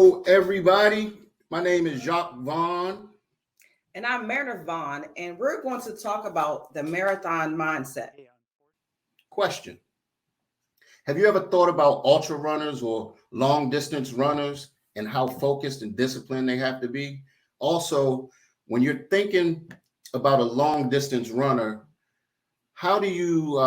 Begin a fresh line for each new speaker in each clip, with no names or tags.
Hello, everybody. My name is Jacques Vaughan.
And I'm Meredith Vaughan, and we're going to talk about the marathon mindset.
Question. Have you ever thought about ultra runners or long distance runners and how focused and disciplined they have to be? Also, when you're thinking about a long distance runner, how do you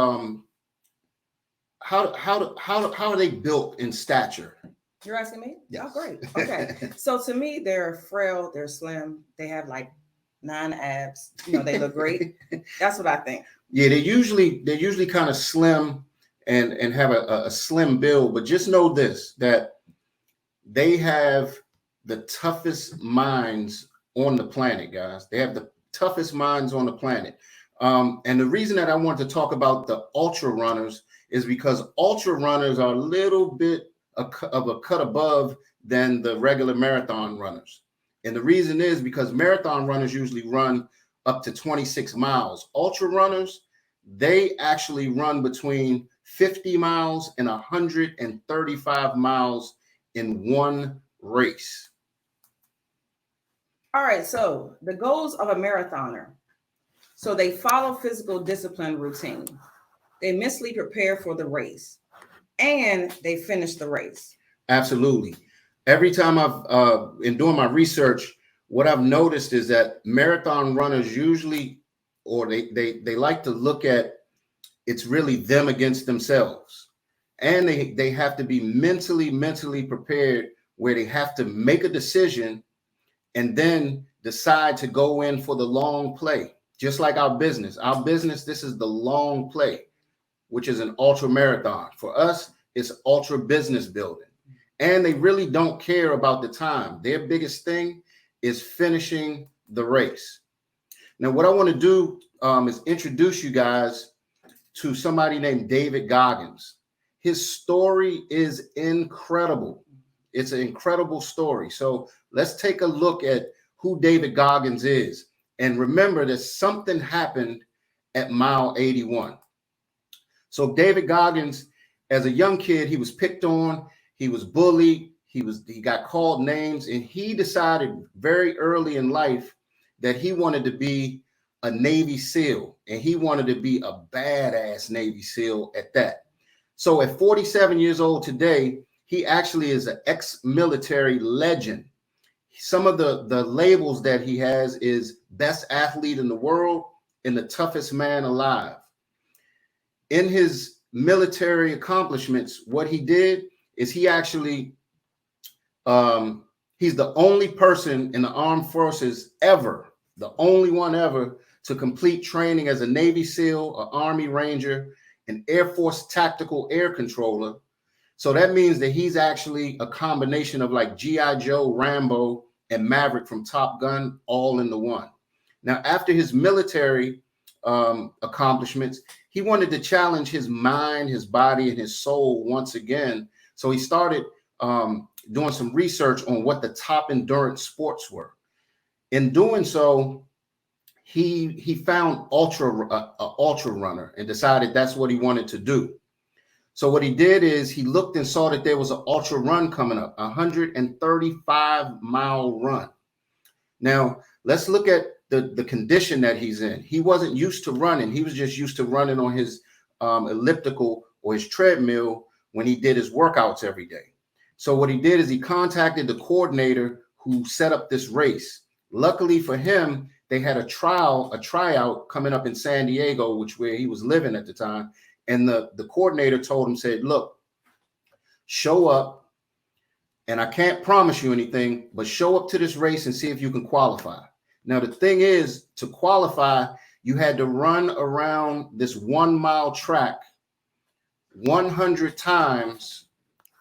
how are they built in stature?
You're asking me?
Yes.
Oh, great. Okay. So to me, they're frail, they're slim, they have like 9 abs. They look great. That's what I think.
Yeah, they're usually kind of slim and have a slim build, but just know this, that they have the toughest minds on the planet, guys. They have the toughest minds on the planet. And the reason that I want to talk about the ultra runners is because ultra runners are a little bit of a cut above than the regular marathon runners. And the reason is because marathon runners usually run up to 26 miles. Ultra runners, they actually run between 50 miles and 135 miles in one race.
All right. So the goals of a marathoner. So they follow physical discipline routine. They mentally prepare for the race and they finish the race.
Absolutely. Every time I've in doing my research, what I've noticed is that marathon runners usually, or they like to look at, it's really them against themselves, and they have to be mentally prepared, where they have to make a decision and then decide to go in for the long play. Just like our business, this is the long play, which is an ultra marathon. For us, it's ultra business building. And they really don't care about the time. Their biggest thing is finishing the race. Now, what I want to do is introduce you guys to somebody named David Goggins. His story is incredible. It's an incredible story. So let's take a look at who David Goggins is. And remember that something happened at mile 81. So David Goggins, as a young kid, he was picked on, he was bullied, he got called names, and he decided very early in life that he wanted to be a Navy SEAL, and he wanted to be a badass Navy SEAL at that. So at 47 years old today, he actually is an ex-military legend. Some of the labels that he has is best athlete in the world and the toughest man alive. In his military accomplishments, what he did is he actually he's the only person in the armed forces ever, the only one ever to complete training as a Navy SEAL, an Army Ranger, an Air Force tactical air controller. So that means that he's actually a combination of like G.I. Joe, Rambo, and Maverick from Top Gun, all in the one. Now, after his military accomplishments, he wanted to challenge his mind, his body, and his soul once again. So he started doing some research on what the top endurance sports were. In doing so, he found ultra runner and decided that's what he wanted to do. So what he did is he looked and saw that there was an ultra run coming up, 135-mile run. Now, let's look at the condition that he's in. He wasn't used to running. He was just used to running on his elliptical or his treadmill when he did his workouts every day. So what he did is he contacted the coordinator who set up this race. Luckily for him, they had a tryout coming up in San Diego, which where he was living at the time. And the coordinator told him, said, look, show up, and I can't promise you anything, but show up to this race and see if you can qualify. Now, the thing is, to qualify, you had to run around this 1 mile track 100 times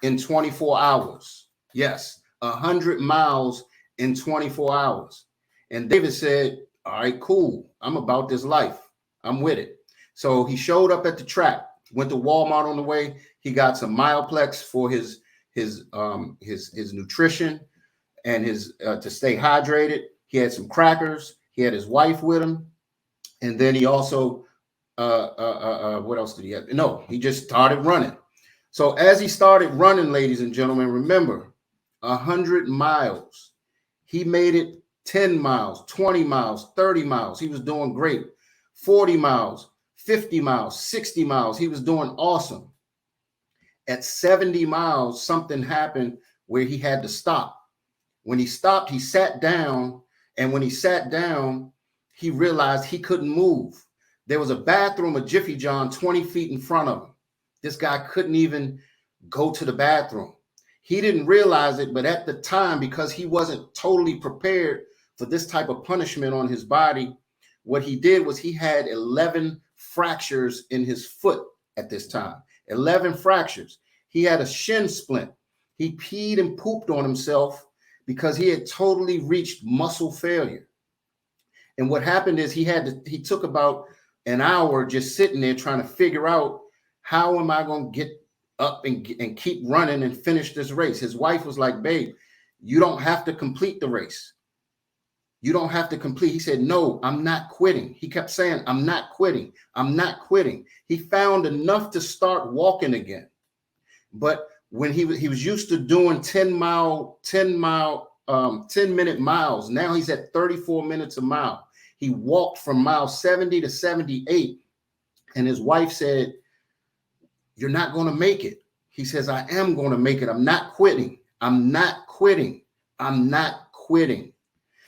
in 24 hours. Yes, 100 miles in 24 hours. And David said, all right, cool. I'm about this life. I'm with it. So he showed up at the track, went to Walmart on the way. He got some Myoplex for his nutrition and his to stay hydrated. He had some crackers. He had his wife with him. And then he also, what else did he have? No, he just started running. So as he started running, ladies and gentlemen, remember, 100 miles. He made it 10 miles, 20 miles, 30 miles. He was doing great. 40 miles, 50 miles, 60 miles. He was doing awesome. At 70 miles, something happened where he had to stop. When he stopped, he sat down. And when he sat down, he realized he couldn't move. There was a bathroom, a Jiffy John, 20 feet in front of him. This guy couldn't even go to the bathroom. He didn't realize it, but at the time, because he wasn't totally prepared for this type of punishment on his body, what he did was he had 11 fractures in his foot at this time. 11 fractures. He had a shin splint. He peed and pooped on himself because he had totally reached muscle failure. And what happened is he took about an hour just sitting there trying to figure out, how am I going to get up and keep running and finish this race? His wife was like, babe, you don't have to complete the race. You don't have to complete. He said, no, I'm not quitting. He kept saying, I'm not quitting. I'm not quitting. He found enough to start walking again. But when he was used to doing 10 minute miles, now he's at 34 minutes a mile. He walked from mile 70 to 78. And his wife said, you're not going to make it. He says, I am going to make it. I'm not quitting. I'm not quitting. I'm not quitting.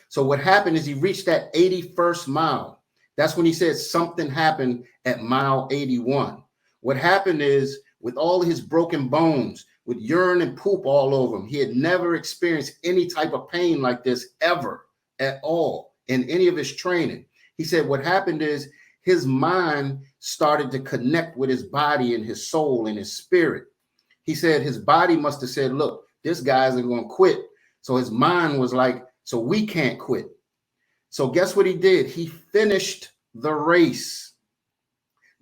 So what happened is he reached that 81st mile. That's when he said something happened at mile 81. What happened is, with all his broken bones, with urine and poop all over him, he had never experienced any type of pain like this ever at all in any of his training. He said what happened is his mind started to connect with his body and his soul and his spirit. He said his body must have said, look, this guy isn't going to quit. So his mind was like, so we can't quit. So guess what he did? He finished the race.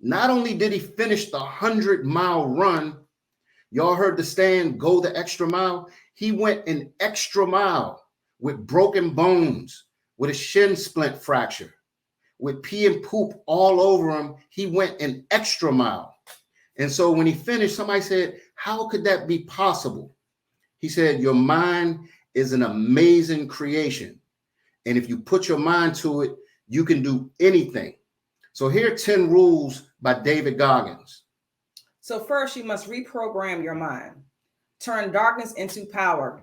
Not only did he finish the 100-mile run, y'all heard the saying, go the extra mile. He went an extra mile with broken bones, with a shin splint fracture, with pee and poop all over him. He went an extra mile. And so when he finished, somebody said, how could that be possible? He said, your mind is an amazing creation. And if you put your mind to it, you can do anything. So here are 10 rules by David Goggins.
So first, you must reprogram your mind. Turn darkness into power.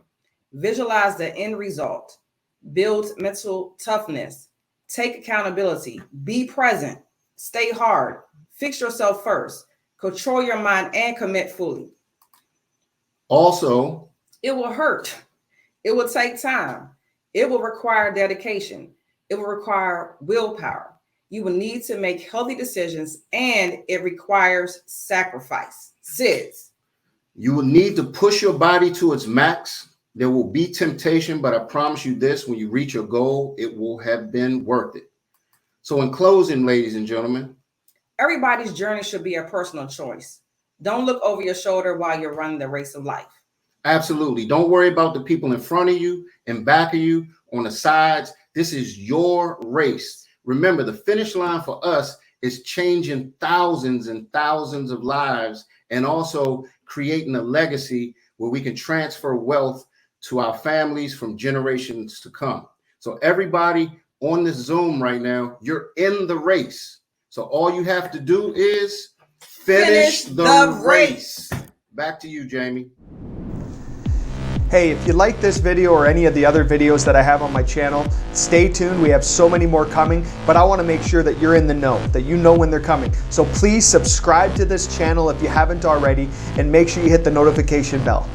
Visualize the end result. Build mental toughness. Take accountability. Be present. Stay hard. Fix yourself first. Control your mind and commit fully.
Also,
it will hurt. It will take time. It will require dedication. It will require willpower. You will need to make healthy decisions, and it requires sacrifice. SIDS.
You will need to push your body to its max. There will be temptation, but I promise you this, when you reach your goal, it will have been worth it. So in closing, ladies and gentlemen,
everybody's journey should be a personal choice. Don't look over your shoulder while you're running the race of life.
Absolutely. Don't worry about the people in front of you and back of you, on the sides. This is your race. Remember, the finish line for us is changing thousands and thousands of lives, and also creating a legacy where we can transfer wealth to our families from generations to come. So everybody on this Zoom right now, you're in the race. So all you have to do is finish the race. Back to you, Jamie.
Hey, if you like this video or any of the other videos that I have on my channel, stay tuned. We have so many more coming, but I want to make sure that you're in the know, that you know when they're coming. So please subscribe to this channel if you haven't already, and make sure you hit the notification bell.